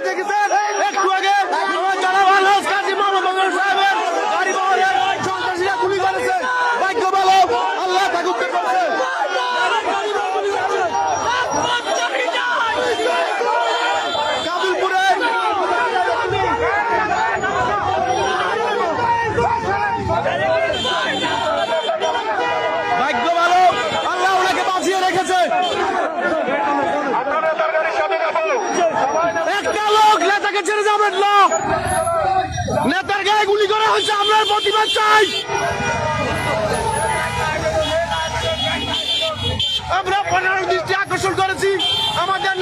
দেখেছেন একটু আগে আমার জনাব আলহাজ কাজী মোহাম্মদ মঞ্জুর সাহেবের গাড়ি বহরে সন্ত্রাসীরা গুলি করেছে। ভাগ্য ভালো, আল্লাহ তাকে উদ্ধার করেছে। কাবুলপুরে ভাগ্য ভালো, আল্লাহ ওনাকে বাঁচিয়ে রেখেছে। একটা লোক নেতাকে ছেড়ে যাবেন না, নেতার গায়ে গুলি করা হয়েছে, আমরা প্রতিবাদ চাই। আমরা 15 দৃষ্টি আকর্ষণ করেছি আমাদের